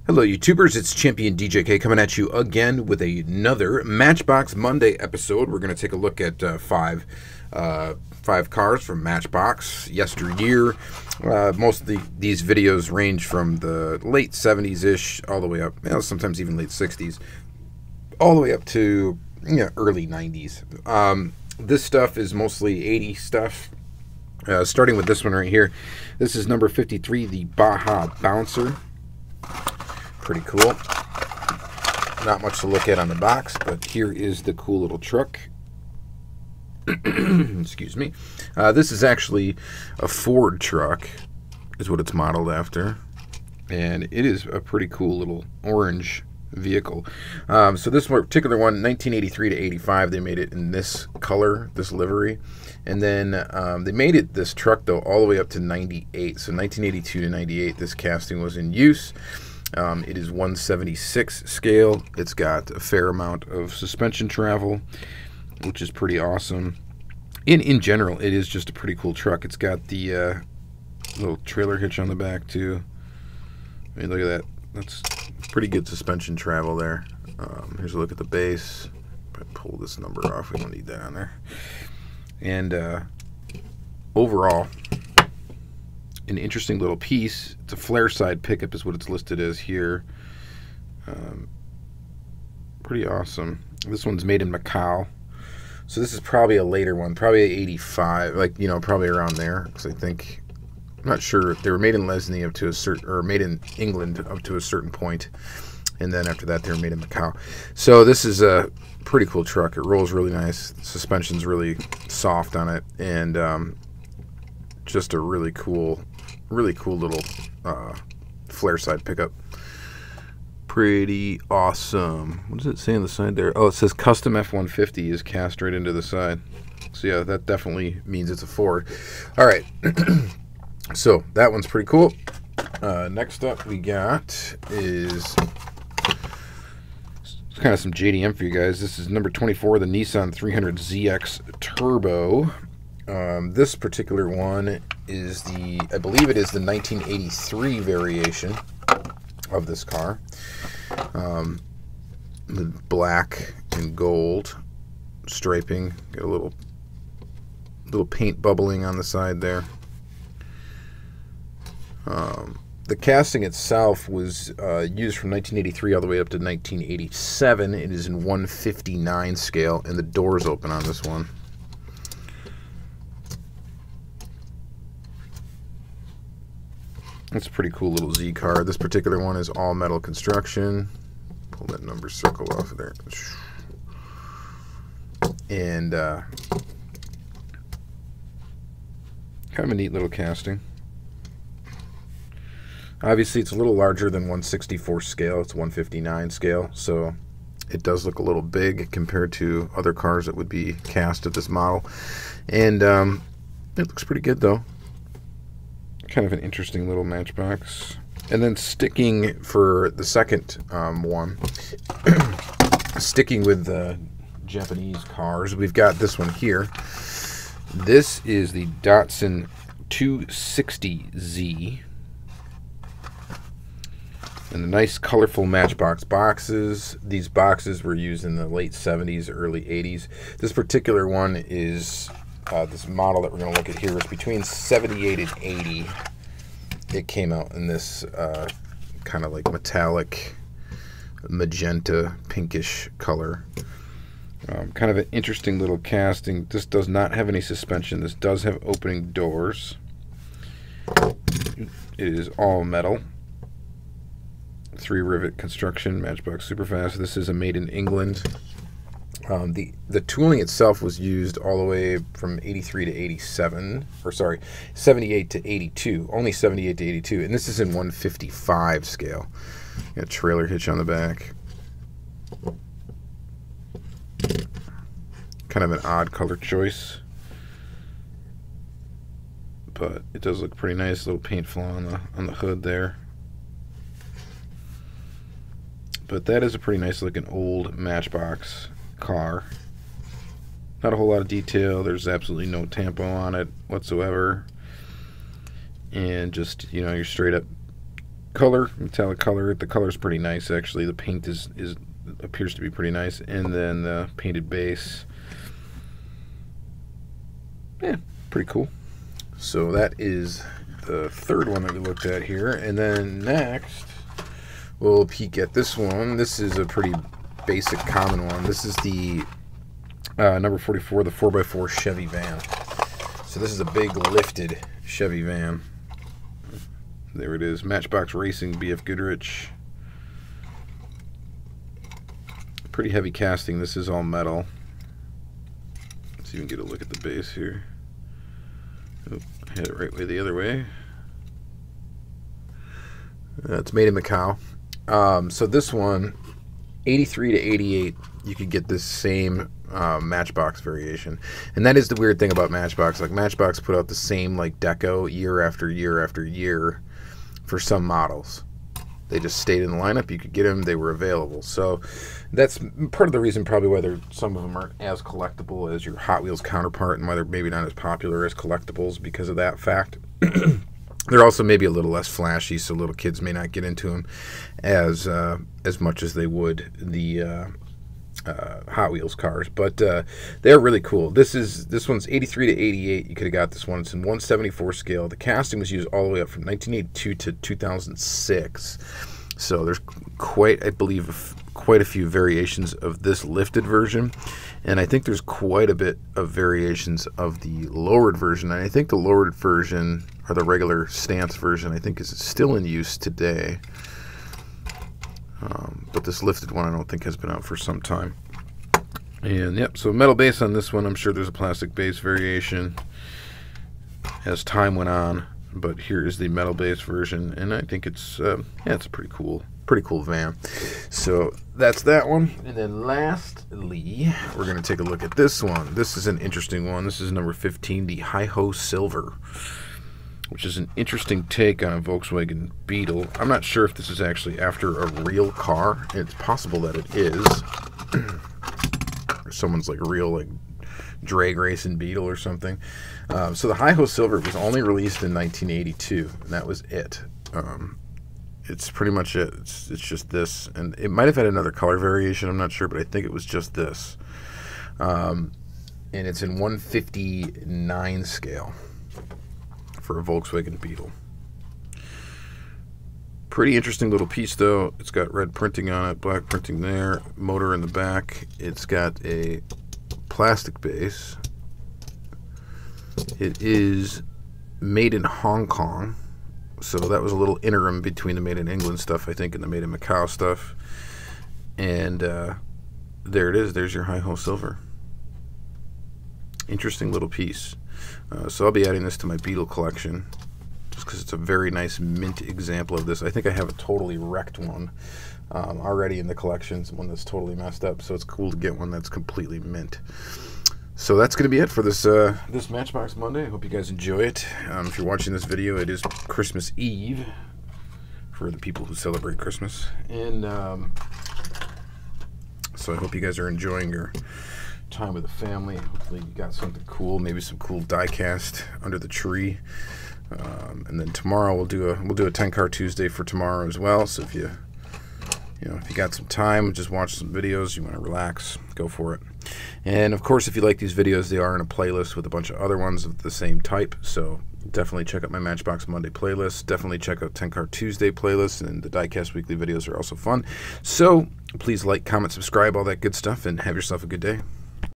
Hello YouTubers, it's Championdjk coming at you again with another Matchbox Monday episode. We're going to take a look at five cars from Matchbox yesteryear. Most of these videos range from the late 70s-ish all the way up, sometimes even late 60s, all the way up to early 90s. This stuff is mostly 80s stuff. Starting with this one right here. This is number 53, the Baja Bouncer. Pretty cool. Not much to look at on the box, but here is the cool little truck. Excuse me. This is actually a Ford truck, is what it's modeled after. And it is a pretty cool little orange vehicle. So this particular one, 1983 to 85, they made it in this color, this livery. And then they made it, this truck, though, all the way up to 98. So 1982 to 98, this casting was in use. It is 1/76 scale. It's got a fair amount of suspension travel, which is pretty awesome. In general, it is just a pretty cool truck. It's got the little trailer hitch on the back, too. I mean, look at that. That's pretty good suspension travel there. Here's a look at the base. If I pull this number off, we don't need that on there. And overall, an interesting little piece. It's a flare side pickup is what it's listed as here. Pretty awesome. This one's made in Macau. So this is probably a later one, probably 85, like, probably around there. Because I think, I'm not sure, they were made in Lesney up to a certain, or made in England up to a certain point. And then after that, they were made in Macau. So this is a pretty cool truck. It rolls really nice. The suspension's really soft on it. And just a really cool little flare side pickup. Pretty awesome. What does it say on the side there? Oh, it says custom F-150 is cast right into the side. So yeah, that definitely means it's a Ford. All right. So that one's pretty cool. Next up we got is kind of some JDM for you guys. This is number 24, the Nissan 300ZX Turbo. This particular one is I believe it is the 1983 variation of this car. With black and gold striping. Got a little paint bubbling on the side there. The casting itself was used from 1983 all the way up to 1987. It is in 1/59 scale, and the doors open on this one. It's a pretty cool little Z car. This particular one is all metal construction. Pull that number circle off of there. And kind of a neat little casting. Obviously, it's a little larger than 1/64 scale. It's 1/59 scale, so it does look a little big compared to other cars that would be cast at this model. And it looks pretty good, though. Kind of an interesting little Matchbox. And then sticking for the second one, sticking with the Japanese cars, we've got this one here. This is the Datsun 260Z. And the nice colorful Matchbox boxes. These boxes were used in the late 70s, early 80s. This particular one is, this model that we're going to look at here is between 78 and 80. It came out in this kind of like metallic magenta pinkish color. Kind of an interesting little casting. This does not have any suspension. This does have opening doors. It is all metal. 3 rivet construction, Matchbox Superfast. This is a made in England. The tooling itself was used all the way from 83 to 87, or sorry, 78 to 82, only 78 to 82, and this is in 1/55 scale. Got a trailer hitch on the back. Kind of an odd color choice, but it does look pretty nice. Little paint flaw on the hood there. But that is a pretty nice looking old Matchbox car. Not a whole lot of detail. There's absolutely no tampo on it whatsoever. And just, your straight up color, metallic color. The color is pretty nice, actually. The paint appears to be pretty nice. And then the painted base. Yeah, pretty cool. So that is the third one that we looked at here. And then next, we'll peek at this one. This is a pretty basic, common one. This is the number 44, the 4x4 Chevy van. So this is a big lifted Chevy van. There it is. Matchbox Racing, BF Goodrich. Pretty heavy casting. This is all metal. Let's even get a look at the base here. Oh, I had it right way the other way. It's made in Macau. So this one, 83 to 88, you could get this same Matchbox variation. And that is the weird thing about Matchbox. Like, Matchbox put out the same like deco year after year after year for some models. They just stayed in the lineup. You could get them. They were available. So that's part of the reason probably why some of them aren't as collectible as your Hot Wheels counterpart, and why they're maybe not as popular as collectibles because of that fact. They're also maybe a little less flashy, so little kids may not get into them as much as they would the Hot Wheels cars. But they're really cool. This one's 83 to 88. You could have got this one. It's in 1/74 scale. The casting was used all the way up from 1982 to 2006. So there's I believe quite a few variations of this lifted version, and I think there's quite a bit of variations of the lowered version. And I think the lowered version, or the regular stance version, I think is still in use today. But this lifted one I don't think has been out for some time. And yep, so metal base on this one. I'm sure there's a plastic base variation as time went on, but here is the metal base version, and I think it's it's a pretty cool van. So that's that one. And then lastly, we're going to take a look at this one. This is an interesting one. This is number 15, the HiHo Silver, which is an interesting take on a Volkswagen Beetle. I'm not sure if this is actually after a real car. It's possible that it is. Or someone's like real like drag racing Beetle or something. So the HiHo Silver was only released in 1982, and that was it. It's pretty much it. It's just this, and it might have had another color variation. I'm not sure, but I think it was just this. And it's in 1/59 scale for a Volkswagen Beetle. Pretty interesting little piece, though. It's got red printing on it, black printing there, motor in the back. It's got a plastic base. It is made in Hong Kong, so that was a little interim between the made in England stuff, I think, and the made in Macau stuff. And there it is. There's your HiHo Silver. Interesting little piece. So I'll be adding this to my Beetle collection, just because it's a very nice mint example of this. I think I have a totally wrecked one already in the collection, one that's totally messed up, so it's cool to get one that's completely mint. So that's going to be it for this this Matchbox Monday. I hope you guys enjoy it. If you're watching this video, it is Christmas Eve for the people who celebrate Christmas. And so I hope you guys are enjoying your time with the family. Hopefully you got something cool, maybe some cool diecast under the tree. And then tomorrow we'll do a 10 car Tuesday for tomorrow as well. So if you got some time, just watch some videos, you want to relax, go for it. And of course, if you like these videos, they are in a playlist with a bunch of other ones of the same type. So definitely check out my Matchbox Monday playlist. Definitely check out 10 car Tuesday playlist, and the Diecast weekly videos are also fun. So please like, comment, subscribe, all that good stuff, and have yourself a good day.